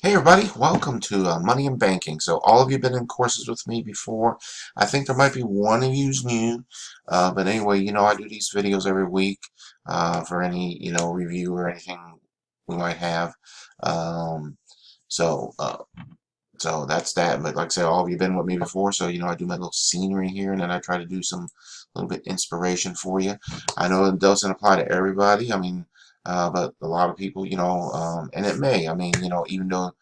Hey everybody, welcome to Money and Banking. So all of you have been in courses with me before. I think there might be one of you's new, but anyway, I do these videos every week for any, review or anything we might have. Um, so, uh, so that's that. But like I said, all of you have been with me before, so I do my little scenery here, and then I try to do some little bit inspiration for you. I know it doesn't apply to everybody. I mean, but a lot of people, and it may. I mean, even though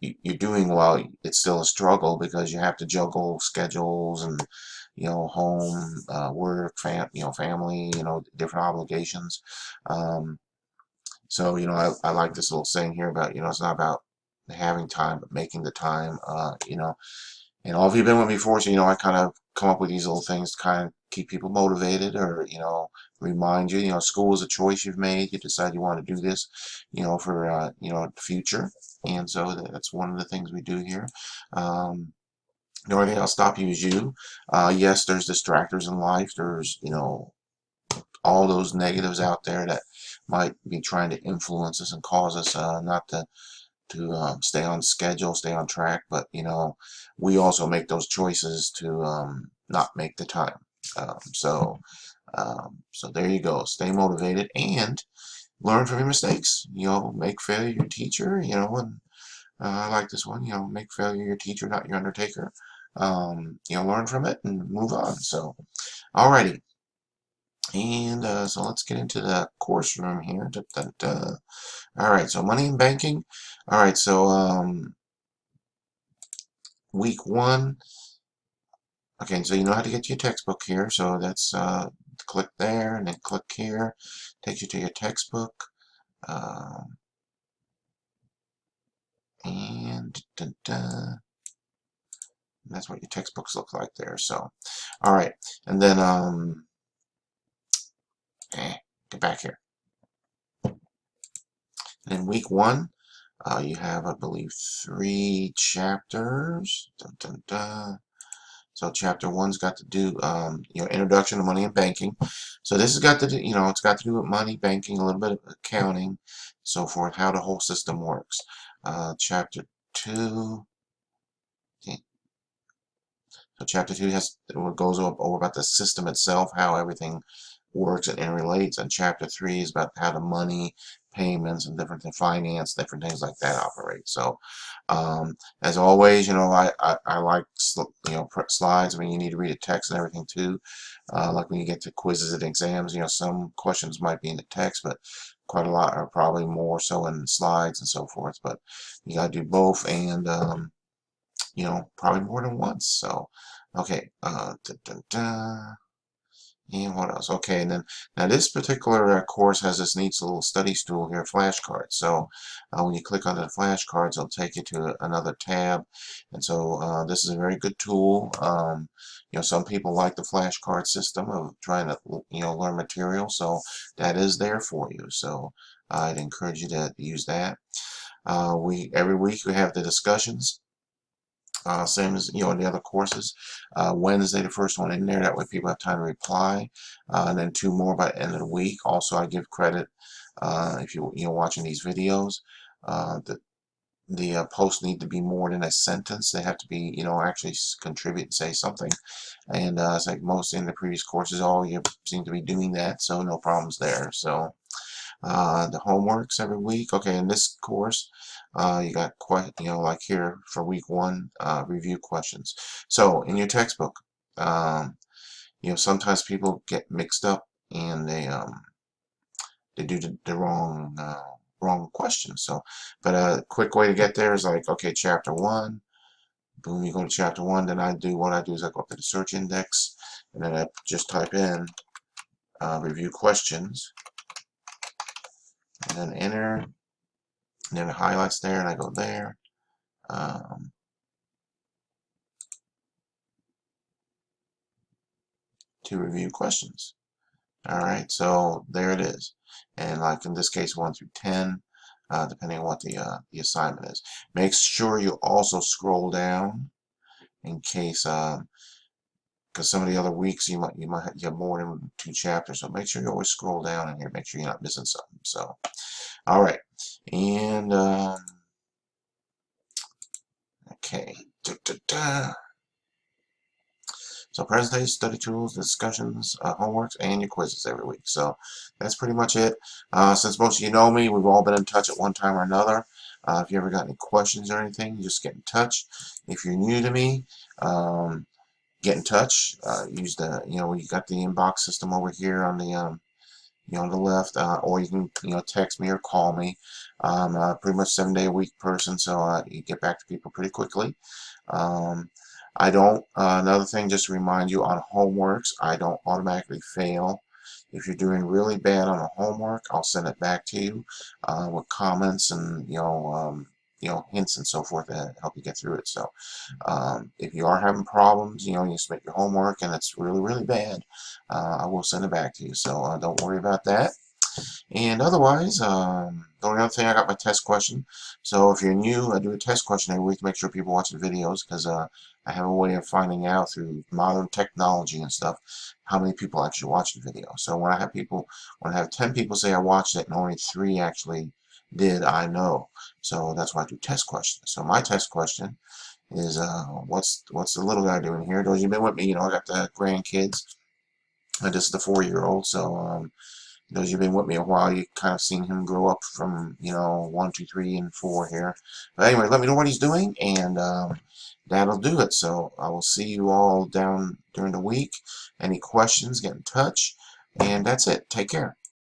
you're doing well, it's still a struggle because you have to juggle schedules and home, work, family, different obligations. Um, so I like this little saying here about it's not about having time but making the time. And all of you have been with me before, so I kind of come up with these little things to kind of keep people motivated, or remind you. School is a choice you've made. You decide you want to do this, for the future, and so that's one of the things we do here. Um, the only thing that'll stop you is you. Yes, there's distractors in life. There's all those negatives out there that might be trying to influence us and cause us not to stay on schedule, stay on track. But we also make those choices to not make the time. So there you go. Stay motivated and learn from your mistakes. Make failure your teacher. And I like this one. Make failure your teacher, not your undertaker. Learn from it and move on. So, alrighty. And so let's get into the course room here. Da, da, da. All right, so money and banking. All right, so week one. Okay, so you know how to get to your textbook here. So that's click there and then click here. Takes you to your textbook. Um, and da, da, that's what your textbooks look like there. So, all right, and then get back here. And in week one, you have, I believe, 3 chapters. Dun, dun, dun. So chapter one's got to do, introduction to money and banking. So this has got to do, it's got to do with money, banking, a little bit of accounting, so forth, how the whole system works. Chapter two, okay. So chapter two goes over about the system itself, how everything works and interrelates, and chapter three is about how the money, payments, and different finance, different things like that operate. So, as always, I like slides. I mean, you need to read the text and everything too. Like when you get to quizzes and exams, some questions might be in the text, but quite a lot are probably more so in slides and so forth. But you got to do both, and probably more than once. So, okay, da, da, da. And what else? Okay, and then now this particular course has this neat little study stool here, flashcards. So when you click on the flashcards, it'll take you to another tab. And so this is a very good tool. Some people like the flashcard system of trying to learn material, so that is there for you. So I'd encourage you to use that. Every week we have the discussions. Same as in the other courses. Wednesday, the first one in there. That way, people have time to reply, and then 2 more by the end of the week. Also, I give credit if you're watching these videos. The posts need to be more than a sentence. They have to be actually contribute and say something. And it's like most in the previous courses, all you seem to be doing that, so no problems there. So. The homeworks every week. Okay, in this course, you got like here for week one, review questions. So in your textbook, um, sometimes people get mixed up and they do the wrong question. So, but a quick way to get there is like, okay, chapter one. Boom, you go to chapter one. Then what I do is I go up to the search index, and then I just type in review questions, and then enter, and then it highlights there, and I go there. Um, to review questions. All right, so there it is. And like in this case, 1 through 10, depending on what the assignment is. Make sure you also scroll down in case, because some of the other weeks you have more than 2 chapters. So make sure you always scroll down in here. Make sure you're not missing something. So, all right, and Okay. So presentations, study tools, discussions, homeworks, and your quizzes every week. So that's pretty much it. Since most of you know me, we've all been in touch at one time or another. If you ever got any questions or anything, just get in touch. If you're new to me, get in touch. Use the, you got the inbox system over here on the, on the left, or you can, text me or call me. I'm pretty much 7-day-a-week person, so you get back to people pretty quickly. I don't, another thing, just to remind you, on homeworks, I don't automatically fail. If you're doing really bad on a homework, I'll send it back to you with comments and, hints and so forth to help you get through it. So if you are having problems, you submit your homework and it's really, really bad, I will send it back to you. So don't worry about that. And otherwise, the only other thing, I got my test question. So if you're new, I do a test question every week to make sure people watch the videos, because I have a way of finding out through modern technology and stuff how many people actually watch the video. So when I have 10 people say I watched it and only 3 actually did, I know. So that's why I do test questions. So my test question is, what's the little guy doing here? Those of you been with me, I got the grandkids. This is the 4-year-old. So those of you been with me a while, you kind of seen him grow up from, 1, 2, 3, and 4 here. But anyway, let me know what he's doing, and that'll do it. So I will see you all down during the week. Any questions, get in touch. And that's it. Take care.